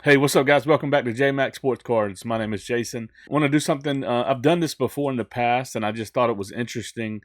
Hey, what's up, guys? Welcome back to JMac Sports Cards. My name is Jason. I want to do something. I've done this before in the past, and I just thought it was interesting.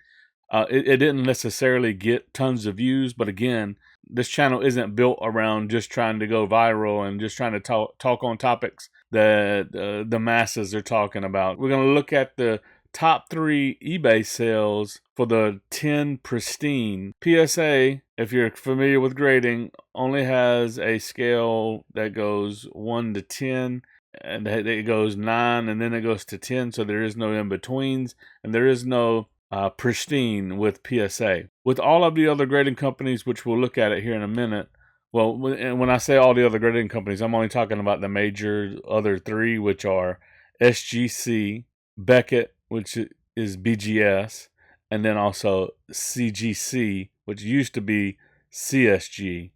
It didn't necessarily get tons of views, but again, this channel isn't built around just trying to go viral and just trying to talk on topics that the masses are talking about. We're going to look at the top 3 eBay sales for the 10 Pristine. PSA, if you're familiar with grading, only has a scale that goes 1 to 10, and it goes 9, and then it goes to 10, so there is no in-betweens, and there is no Pristine with PSA. With all of the other grading companies, which we'll look at it here in a minute, well, and when I say all the other grading companies, I'm only talking about the major other 3, which are SGC, Beckett, which is BGS, and then also CGC, which used to be CSG.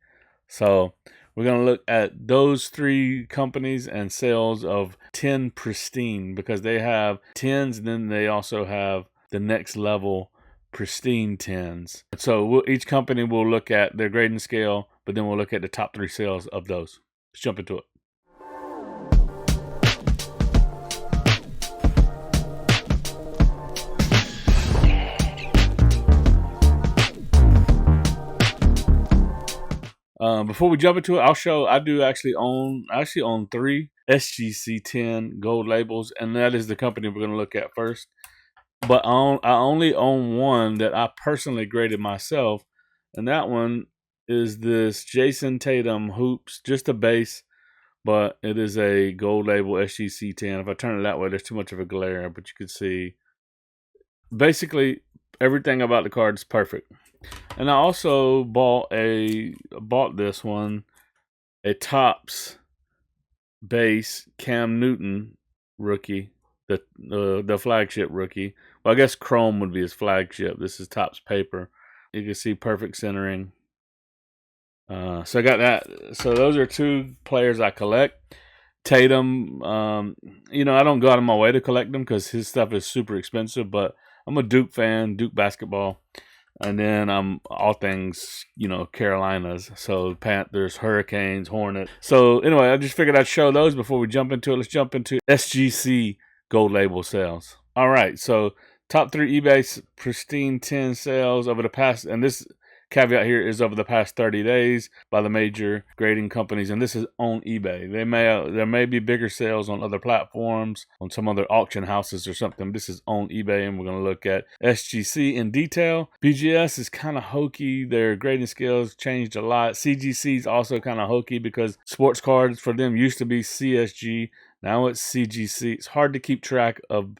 So we're going to look at those 3 companies and sales of 10 Pristine, because they have 10s, and then they also have the next level Pristine 10s. So each company will look at their grading scale, but then we'll look at the top 3 sales of those. Let's jump into it. Before we jump into it, I actually own 3 SGC 10 gold labels, and that is the company we're going to look at first. But I only own one that I personally graded myself, and that one is this Jason Tatum Hoops, just a base, but it is a gold label SGC 10. If I turn it that way, there's too much of a glare, but you can see basically everything about the card is perfect. And I also bought this one, a Topps base Cam Newton rookie, the flagship rookie. Well, I guess Chrome would be his flagship. This is Topps paper. You can see perfect centering. So I got that. So those are 2 players I collect. Tatum, I don't go out of my way to collect them because his stuff is super expensive, but I'm a Duke fan, Duke basketball. And then I'm all things, Carolinas. So Panthers, Hurricanes, Hornets. So anyway, I just figured I'd show those before we jump into it. Let's jump into SGC gold label sales. All right, so top 3 eBay Pristine 10 sales over the past, and this caveat here is over the past 30 days by the major grading companies, and this is on eBay. There may be bigger sales on other platforms, on some other auction houses or something. This is on eBay, and we're going to look at SGC in detail. BGS is kind of hokey. Their grading scales changed a lot. CGC is also kind of hokey because sports cards for them used to be CSG. Now it's CGC. It's hard to keep track of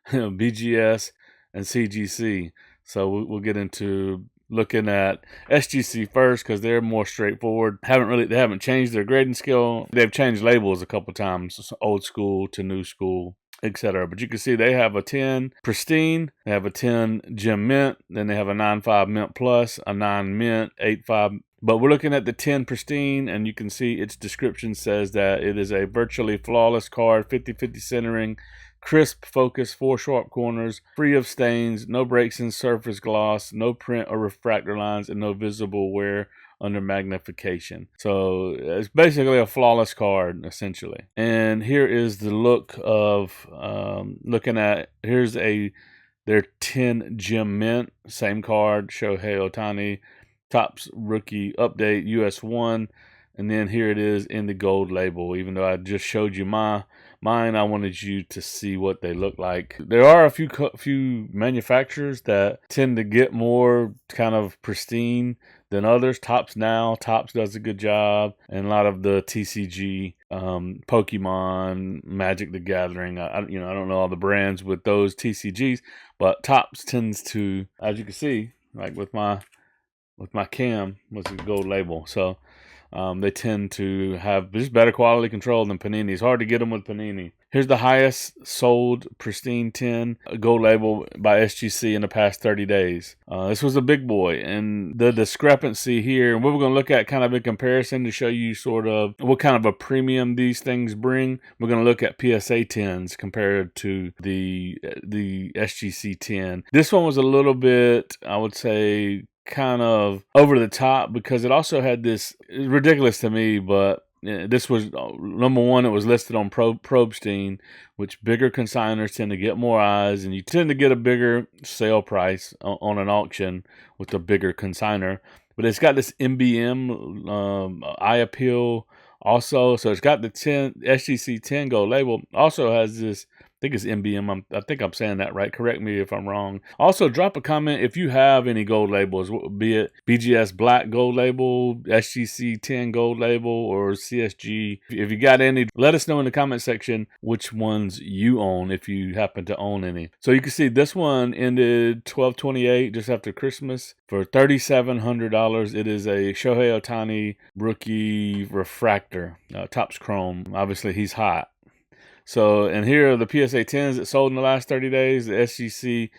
BGS and CGC. So we'll get into looking at SGC first because they're more straightforward. They haven't changed their grading scale. They've changed labels a couple times, old school to new school, etc. But you can see they have a 10 Pristine, they have a 10 Gem Mint, then they have a 9.5 Mint Plus, a 9 Mint, 8.5. But we're looking at the 10 Pristine, and you can see its description says that it is a virtually flawless card, 50-50 centering, crisp focus, 4 sharp corners, free of stains, no breaks in surface gloss, no print or refractor lines, and no visible wear under magnification. So it's basically a flawless card, essentially. And here is the look of here's their 10 Gem Mint, same card, Shohei Ohtani, Topps rookie update, US1. And then here it is in the gold label. Even though I just showed you mine, I wanted you to see what they look like. There are a few manufacturers that tend to get more kind of pristine than others. Topps does a good job, and a lot of the TCG, Pokemon, Magic the Gathering. I don't know all the brands with those TCGs, but Topps tends to, as you can see, like with my Cam was a gold label. So they tend to have just better quality control than Panini. It's hard to get them with Panini. Here's the highest sold Pristine 10 gold label by SGC in the past 30 days. This was a big boy, and the discrepancy here, and what we're going to look at kind of in comparison to show you sort of what kind of a premium these things bring. We're going to look at PSA 10s compared to the SGC 10. This one was a little bit, I would say, kind of over the top because it also had this, it's ridiculous to me, but this was number one. It was listed on Pristine, which bigger consigners tend to get more eyes, and you tend to get a bigger sale price on an auction with a bigger consigner. But it's got this MBM eye appeal also, so it's got the SGC 10 gold label. Also has this, I think it's MBM. I think I'm saying that right. Correct me if I'm wrong. Also, drop a comment if you have any gold labels, be it BGS Black gold label, SGC 10 gold label, or CSG. If you got any, let us know in the comment section which ones you own, if you happen to own any. So you can see this one ended 12/28, just after Christmas, for $3,700. It is a Shohei Ohtani rookie refractor, Topps Chrome. Obviously, he's hot. So, and here are the PSA 10s that sold in the last 30 days. The SGC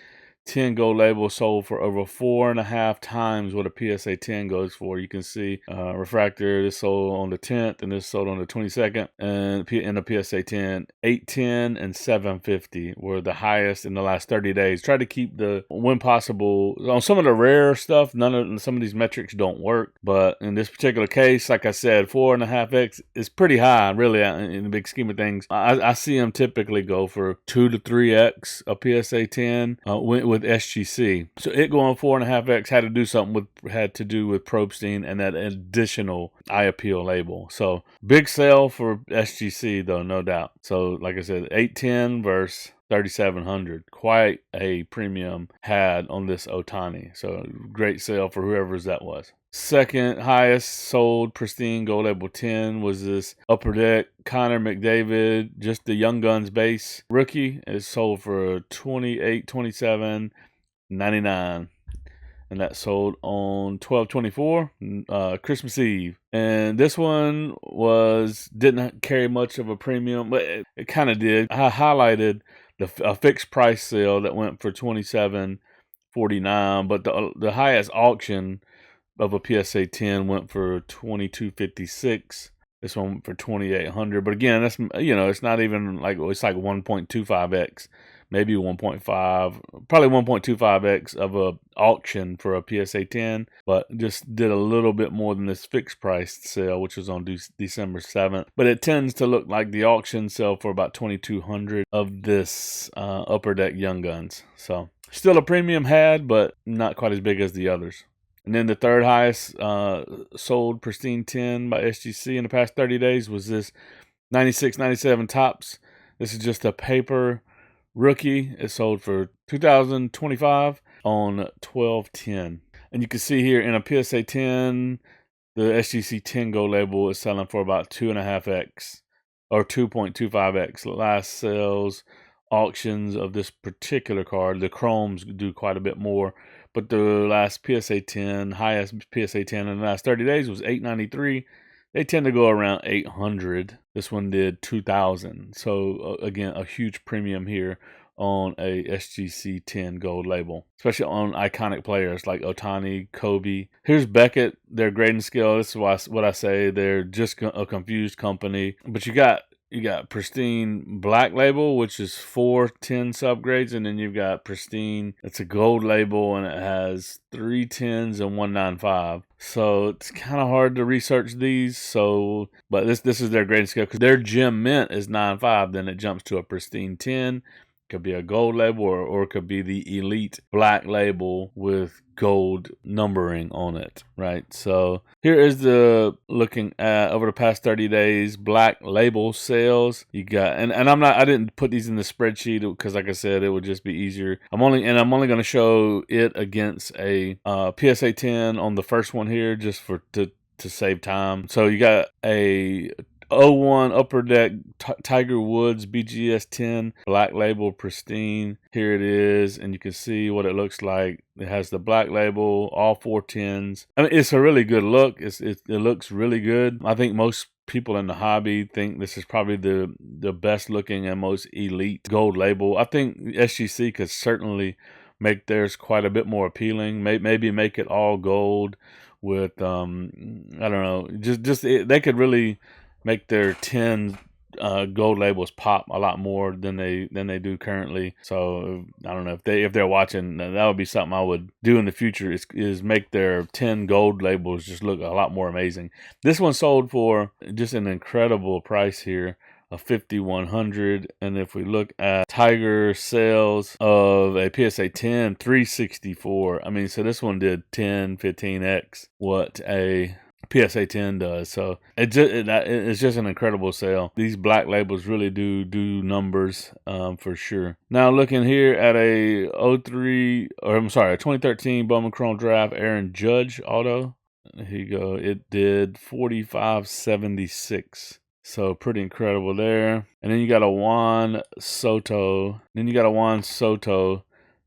10 gold label sold for over 4.5 times what a PSA 10 goes for. You can see refractor, this sold on the 10th and this sold on the 22nd. And in the PSA 10, 810 and 750 were the highest in the last 30 days. Try to keep the, when possible, on some of the rare stuff, some of these metrics don't work. But in this particular case, like I said, 4.5x is pretty high, really, in the big scheme of things. I see them typically go for 2 to 3x a PSA 10 with SGC. So it going 4.5x had to do with Pristine and that additional eye appeal label. So big sale for SGC though, no doubt. So like I said, 810 versus 3,700. Quite a premium had on this Ohtani. So great sale for whoever's that was. Second highest sold Pristine gold label 10 was this Upper Deck Connor McDavid, just the Young Guns base rookie. It sold for $28.27.99, and that sold on 12/24, Christmas Eve. And this one didn't carry much of a premium, but it kind of did. I highlighted a fixed price sale that went for $27.49, but the highest auction of a PSA 10 went for $22.56. This one went for $2,800. But again, that's, it's not even like, it's like 1.25x, maybe 1.5, probably 1.25x of a auction for a PSA 10, but just did a little bit more than this fixed price sale, which was on December 7th. But it tends to look like the auction sell for about $2,200 of this Upper Deck Young Guns. So still a premium had, but not quite as big as the others. And then the third highest sold Pristine 10 by SGC in the past 30 days was this 96-97 Topps. This is just a paper rookie. It sold for $2,025 on 12/10. And you can see here in a PSA 10, the SGC 10 gold label is selling for about 2.5x or 2.25x. Last sales auctions of this particular card, the Chromes do quite a bit more. But the last PSA 10, highest PSA 10 in the last 30 days was $893. They tend to go around $800. This one did $2,000. So again, a huge premium here on a SGC 10 gold label, especially on iconic players like Ohtani, Kobe. Here's Beckett, their grading scale. This is what I say. They're just a confused company. But you got Pristine Black label, which is 410 subgrades, and then you've got Pristine. It's a gold label, and it has 310s and 195. So it's kind of hard to research these. So, but this is their grading scale, because their gem mint is 9.5. Then it jumps to a Pristine 10. Could be a gold label, or it could be the elite black label with gold numbering on it, right? So here is the looking at over the past 30 days black label sales. You got, and I didn't put these in the spreadsheet because, like I said, it would just be easier. I'm only going to show it against a PSA 10 on the first one here, just to save time. So you got a 01 Upper Deck Tiger Woods BGS 10 black label Pristine. Here it is, and you can see what it looks like. It has the black label, all 410s. I mean, it's a really good look. It looks really good. I think most people in the hobby think this is probably the best looking and most elite gold label. I think SGC could certainly make theirs quite a bit more appealing. Maybe make it all gold with I don't know. Just they could really make their 10 gold labels pop a lot more than they do currently. So I don't know if they're watching, that would be something I would do in the future, is make their 10 gold labels just look a lot more amazing. This one sold for just an incredible price here of $5,100. And if we look at Tiger sales of a PSA 10, $364. I mean, so this one did 10, 15x what a PSA 10 does. So it's just an incredible sale. These black labels really do numbers for sure. Now looking here at a 2013 Bowman Chrome Draft Aaron Judge auto. Here you go. It did 4576. So pretty incredible there. And then you got a Juan Soto.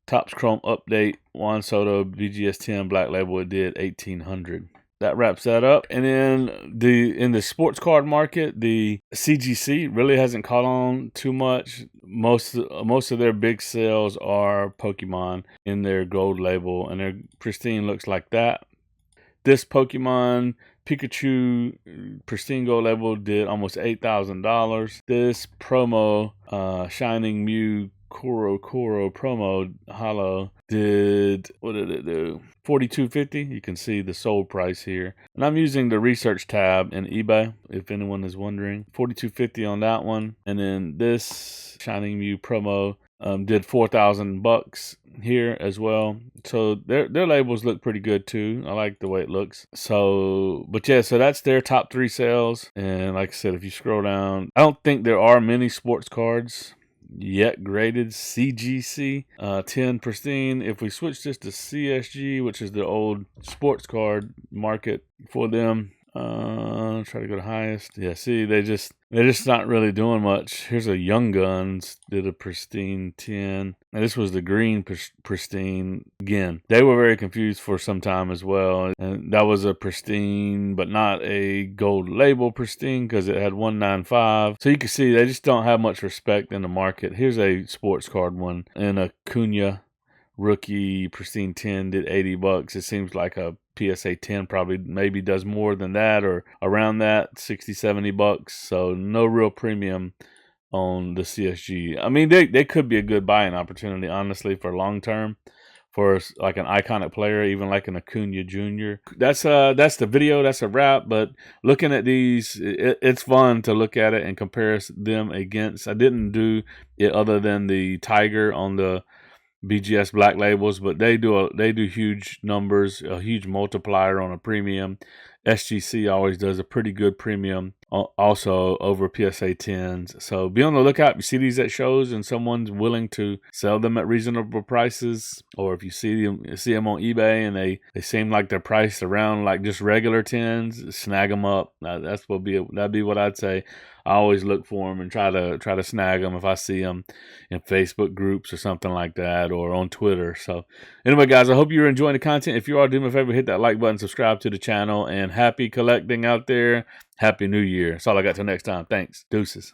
Topps Chrome Update. Juan Soto BGS 10 black label. It did 1800. That wraps that up. And then in the sports card market, the CGC really hasn't caught on too much. Most of their big sales are Pokemon in their gold label, and their Pristine looks like that. This Pokemon Pikachu Pristine gold label did almost $8,000. This promo Shining Mew Koro promo holo did, what did it do? $4,250. You can see the sold price here, and I'm using the research tab in eBay if anyone is wondering. $4,250 on that one. And then this Shining Mew promo did $4,000 here as well. So their labels look pretty good too. I like the way it looks. So, but yeah, so that's their top 3 sales. And like I said, if you scroll down, I don't think there are many sports cards yet graded CGC 10 Pristine. If we switch this to CSG, which is the old sports card market for them, try to go to highest. Yeah, see, they're just not really doing much. Here's a Young Guns did a Pristine 10. And this was the green Pristine. Again, they were very confused for some time as well. And that was a Pristine, but not a gold label Pristine, because it had 195. So you can see they just don't have much respect in the market. Here's a sports card one. And a Cunha rookie Pristine 10 did $80. It seems like a PSA 10 probably maybe does more than that, or around that, $60-$70. So no real premium on the CSG. I mean, they could be a good buying opportunity, honestly, for long term, for like an iconic player, even like an Acuna Jr. That's the video. That's a wrap. But looking at these, it's fun to look at it and compare them against. I didn't do it other than the Tiger on the BGS black labels, but they do huge numbers, a huge multiplier on a premium. SGC always does a pretty good premium also over PSA 10s. So be on the lookout. If you see these at shows and someone's willing to sell them at reasonable prices, or if you see them on eBay and they seem like they're priced around like just regular 10s, snag them up. That'd be what I'd say. I always look for them and try to snag them if I see them in Facebook groups or something like that, or on Twitter. So anyway, guys, I hope you're enjoying the content. If you are, do me a favor, hit that like button, subscribe to the channel, and happy collecting out there. Happy New Year. That's all I got till next time. Thanks. Deuces.